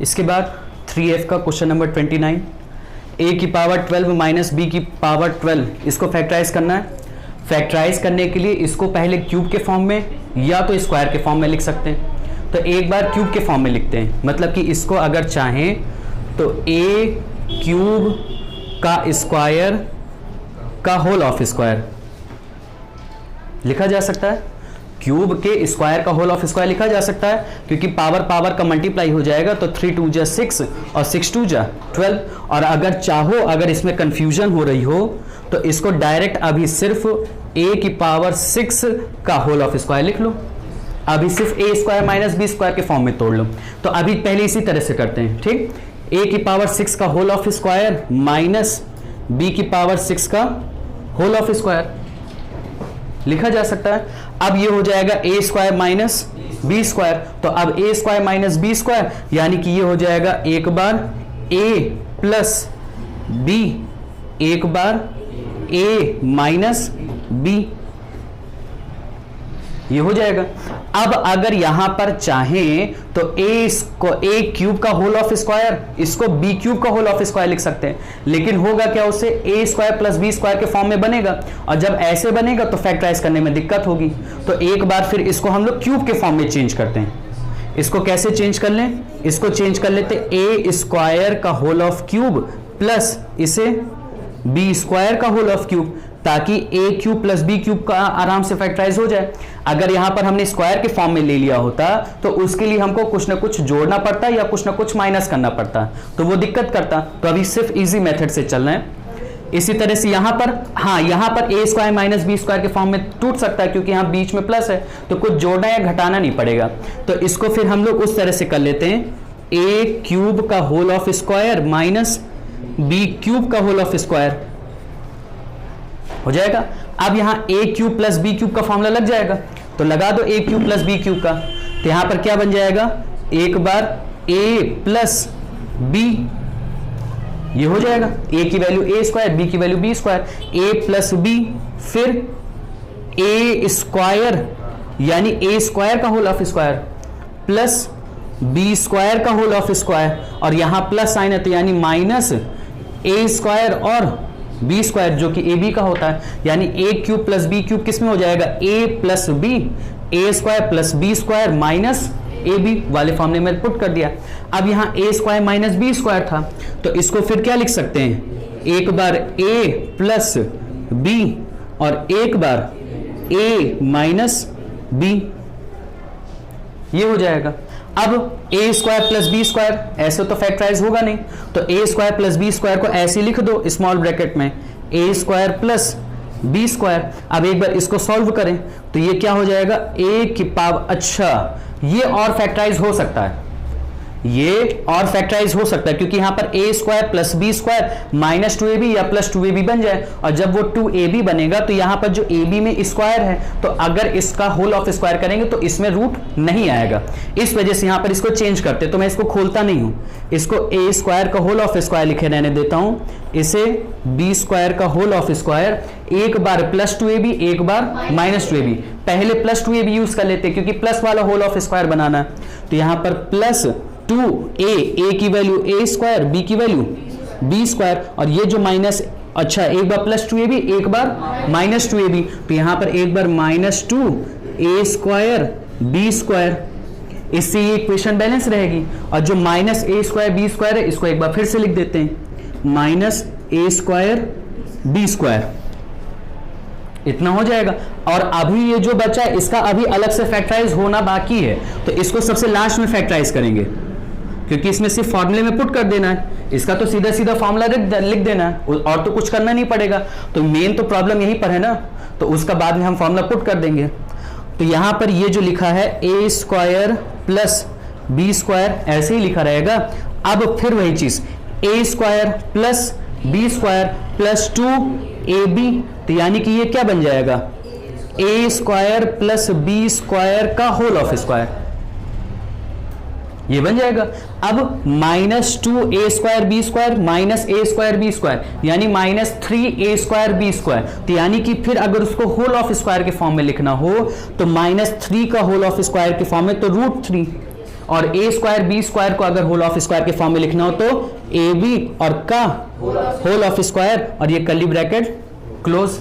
इसके बाद 3f का क्वेश्चन नंबर 29, a की पावर 12 माइनस b की पावर 12, इसको फैक्टराइज करना है। फैक्टराइज करने के लिए इसको पहले क्यूब के फॉर्म में या तो स्क्वायर के फॉर्म में लिख सकते हैं। तो एक बार क्यूब के फॉर्म में लिखते हैं, मतलब कि इसको अगर चाहें तो a क्यूब का स्क्वायर का होल ऑफ स्क्वायर लिखा जा सकता है। क्यूब के स्क्वायर का होल ऑफ स्क्वायर लिखा जा सकता है, क्योंकि पावर पावर का मल्टीप्लाई हो जाएगा, तो 3 2 जा 6 और 6 2 जा 12। और अगर चाहो, अगर इसमें कंफ्यूजन हो रही हो, तो इसको डायरेक्ट अभी सिर्फ a की पावर 6 का होल ऑफ स्क्वायर लिख लो। अभी सिर्फ a square minus b square के फॉर्म में तोड़ लो। तो अभी पहले इसी तरह से करते हैं, ठीक। a की पावर 6 का whole of square minus b की पावर 6 का होल ऑफ स्क्वायर लिखा जा सकता है। अब ये हो जाएगा a square minus B square. तो अब a square minus B square यानी कि ये हो जाएगा एक बार a प्लस b, एक बार a माइनस b, ये हो जाएगा। अब अगर यहां पर चाहें तो a क्यूब का होल ऑफ स्क्वायर, इसको b क्यूब का होल ऑफ स्क्वायर लिख सकते हैं, लेकिन होगा क्या, उससे a square plus b square के फॉर्म में बनेगा, और जब ऐसे बनेगा तो फैक्टराइज करने में दिक्कत होगी। तो एक बार फिर इसको हम लोग क्यूब के फॉर्म में चेंज करते हैं। इसको कैसे चेंज कर लें, इसको चेंज कर लेते a स्क्वायर का होल ऑफ क्यूब प्लस इसे b स्क्वायर का होल ऑफ क्यूब, ताकि a cube plus b cube का आराम से फैक्टराइज हो जाए। अगर यहां पर हमने स्क्वायर के फॉर्म में ले लिया होता तो उसके लिए हमको कुछ ना कुछ जोड़ना पड़ता या कुछ ना कुछ माइनस करना पड़ता, तो वो दिक्कत करता। तो अभी सिर्फ इजी मेथड से चल रहे हैं। इसी तरह से यहां पर, हाँ, यहां पर a square minus B square के फॉर्म में टूट सकता है, क्योंकि यहां बीच में प्लस है, तो कुछ जोड़ना या घटाना नहीं पड़ेगा। तो इसको फिर हम लोग उस तरह से कर लेते हैं, a क्यूब का whole of square minus b cube का होल ऑफ स्क्वायर हो जाएगा। अब यहां a cube plus b cube का फॉर्मूला लग जाएगा, तो लगा दो a cube plus b cube का। तो यहां पर क्या बन जाएगा, एक बार a प्लस b, ये हो जाएगा a की वैल्यू a स्क्वायर, b की value b square, a plus b, फिर a स्क्वायर यानी a स्क्वायर का whole of square plus b square का होल ऑफ स्क्वायर, और यहां प्लस साइन है तो यानी माइनस a स्क्वायर और b स्क्वायर जो कि ab का होता है, यानी a cube plus b cube किस में हो जाएगा, a plus b, a square plus b square minus ab वाले फॉर्मूले में पुट कर दिया। अब यहाँ a square minus b square था, तो इसको फिर क्या लिख सकते हैं, एक बार a प्लस b और एक बार a माइनस b, ये हो जाएगा। अब a square plus B square ऐसे तो फैक्टराइज होगा नहीं, तो a square plus B square को ऐसे लिख दो स्मॉल ब्रैकेट में, a square plus B square. अब एक बार इसको सॉल्व करें तो ये क्या हो जाएगा, a की पावर, अच्छा ये और फैक्टराइज हो सकता है, ये और फैक्टराइज हो सकता है, क्योंकि यहां पर a square plus B square minus 2ab या प्लस 2ab बन जाए, और जब वो 2ab बनेगा तो यहां पर जो ab में स्क्वायर है, तो अगर इसका होल ऑफ स्क्वायर करेंगे तो इसमें रूट नहीं आएगा, इस वजह से यहां पर इसको चेंज करते। तो मैं इसको खोलता नहीं हूं, इसको a स्क्वायर का होल ऑफ स्क्वायर लिखे रहने देता हूं, इसे b स्क्वायर का होल ऑफ स्क्वायर, एक बार प्लस 2ab एक बार माइनस 2ab, पहले प्लस 2ab यूज कर लेते क्योंकि प्लस वाला होल ऑफ स्क्वायर बनाना है। तो यहां पर प्लस 2a की वैल्यू a स्क्वायर, b की वैल्यू b स्क्वायर, और ये जो माइनस, अच्छा एक बार प्लस 2ab एक बार माइनस 2ab, तो यहां पर एक बार minus 2a square b square, इससे ये इक्वेशन बैलेंस रहेगी। और जो minus a square b square है, इसको एक बार फिर से लिख देते हैं, minus a square b square, इतना हो जाएगा। और अभी ये जो बचा है इसका अभी अलग से फैक्टराइज होना बाकी है, तो इसको सबसे लास्ट में फैक्टराइज करेंगे, क्योंकि इसमें सिर्फ फॉर्मूले में पुट कर देना है, इसका तो सीधा सीधा फॉर्मूला लिख देना है और तो कुछ करना नहीं पड़ेगा। तो मेन तो प्रॉब्लम यहीं पर है ना, तो उसका बाद में हम फॉर्मूला पुट कर देंगे। तो यहां पर ये जो लिखा है a square plus b square ऐसे ही लिखा रहेगा। अब फिर वही चीज, a square plus b square plus 2ab, तो यानी कि ये क्या बन जाएगा, a square plus b square का होल ऑफ स्क्वायर, ये बन जाएगा। अब minus 2a square b square minus a square b square यानी minus 3a square b square, तो यानी कि फिर अगर उसको होल ऑफ स्क्वायर के फॉर्म में लिखना हो तो माइनस 3 का होल ऑफ स्क्वायर के फॉर्म में, तो रूट 3, और ए स्क्वायर बी स्क्वायर को अगर होल ऑफ स्क्वायर के फॉर्म में लिखना हो तो ए बी और का होल ऑफ स्क्वायर और ये कर्ली ब्रैकेट क्लोज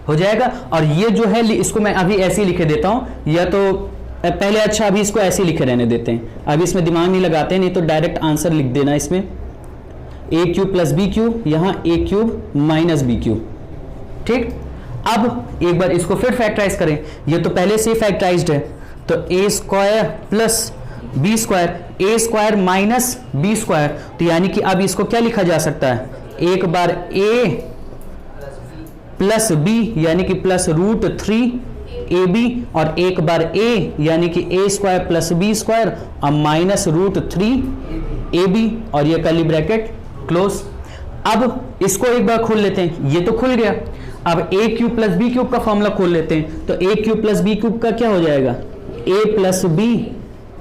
हो जाएगा। और ये जो है इसको मैं अभी ऐसे ही लिखे देता हूं, या तो पहले अच्छा अभी इसको ऐसे ही लिखे रहने देते हैं, अभी इसमें दिमाग नहीं लगाते, नहीं तो डायरेक्ट आंसर लिख देना इसमें ए क्यूब प्लस बी क्यूब, यहां ए क्यूब माइनस बी क्यूब। ठीक, अब एक बार इसको फिर फैक्टराइज करें, ये तो पहले से ही फैक्टराइज्ड है, तो ए स्क्वायर प्लस बी स्क्वायर, ए स्क्वायर माइनस बी स्क्वायर, तो यानी कि अब इसको क्या लिखा जा सकता है, एक बार ए प्लस बी यानी कि प्लस रूट 3 ए बी, और एक बार ए यानी कि ए स्क्वायर प्लस बी स्क्वायर और माइनस रूट 3 ए बी, और ये कर्ली ब्रैकेट क्लोज। अब इसको एक बार खोल लेते हैं, ये तो खुल गया। अब a cube plus b cube का फॉर्मूला खोल लेते हैं, तो a cube plus b cube का क्या हो जाएगा, a plus b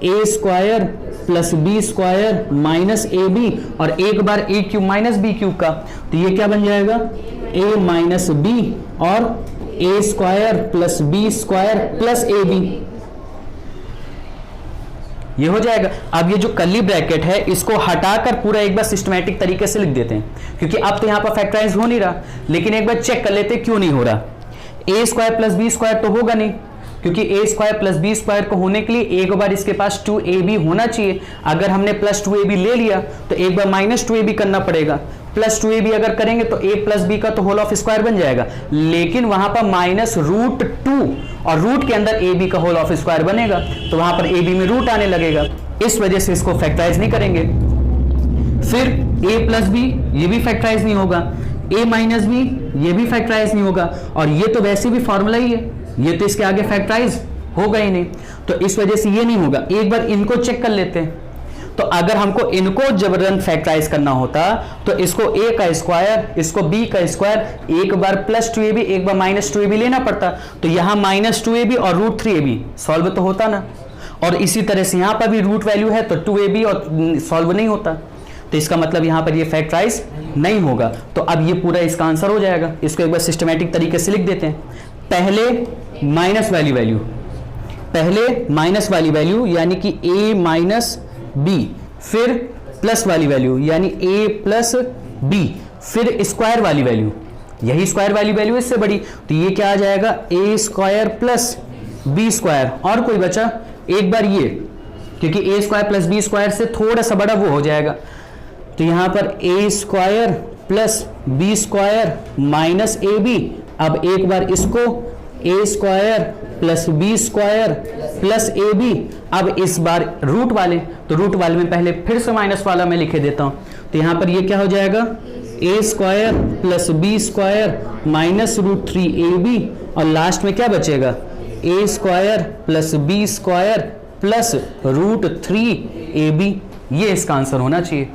a square plus B square minus A b, और एक बार a cube minus b cube का, तो ये क्या बन जाएगा, ए माइनस बी और a square plus B square plus A b, ये हो जाएगा। अब ये जो कर्ली ब्रैकेट है इसको हटाकर पूरा एक बार सिस्टमैटिक तरीके से लिख देते हैं, क्योंकि अब तो यहां पर फैक्टराइज हो नहीं रहा, लेकिन एक बार चेक कर लेते क्यों नहीं हो रहा। ए स्क्वायर प्लस बी स्क्वायर तो होगा नहीं, क्योंकि ए स्क्वायर प्लस बी स्क्वायर को होने के लिए एक बार इसके पास 2ab होना चाहिए। अगर हमने प्लस 2ab ले लिया तो एक बार माइनस 2ab करना पड़ेगा। प्लस 2ab अगर करेंगे तो a प्लस बी का तो होल ऑफ स्क्वायर बन जाएगा, लेकिन वहां पर माइनस रूट 2 और रूट के अंदर ab का होल ऑफ स्क्वायर बनेगा, तो वहां पर ab में रूट आने लगेगा, इस वजह से इसको फैक्टराइज नहीं करेंगे। फिर a प्लस बी ये भी फैक्टराइज नहीं होगा, a माइनस बी ये भी फैक्टराइज नहीं होगा, और ये तो वैसे भी फॉर्मूला ही है, ये तो इसके आगे फैक्टराइज होगा ही नहीं, तो इस वजह से ये नहीं होगा। एक बार इनको चेक कर लेते हैं, तो अगर हमको इनको जबरन फैक्टराइज करना होता तो इसको a का स्क्वायर इसको b का स्क्वायर, एक बार प्लस 2ab एक बार माइनस 2ab लेना पड़ता, तो यहां माइनस 2ab और रूट 3ab सॉल्व तो होता ना, और इसी तरह से यहां पर भी रूट वैल्यू है तो 2ab और सॉल्व नहीं होता, तो इसका मतलब यहां पर ये फैक्टराइज नहीं होगा। तो अब ये पूरा इसका आंसर हो जाएगा। इसको एक बार सिस्टमैटिक तरीके से लिख देते हैं, पहले माइनस वाली वैल्यू यानी कि a माइनस बी, फिर प्लस वाली वैल्यू यानी a प्लस बी, फिर स्क्वायर वाली वैल्यू, यही स्क्वायर वाली वैल्यू इससे बड़ी, तो ये क्या आ जाएगा, a square plus B square, और कोई बचा एक बार ये, क्योंकि a square plus B square से थोड़ा सा बड़ा वो हो जाएगा, तो यहां पर a square plus B square minus A B. अब एक बार इसको a square plus B square plus A B, अब इस बार रूट वाले, तो रूट वाले में पहले फिर से माइनस वाला मैं लिखे देता हूं, तो यहां पर ये क्या हो जाएगा, a square plus B square minus root 3ab, और लास्ट में क्या बचेगा, a square plus B square plus root 3ab, ये इसका आंसर होना चाहिए।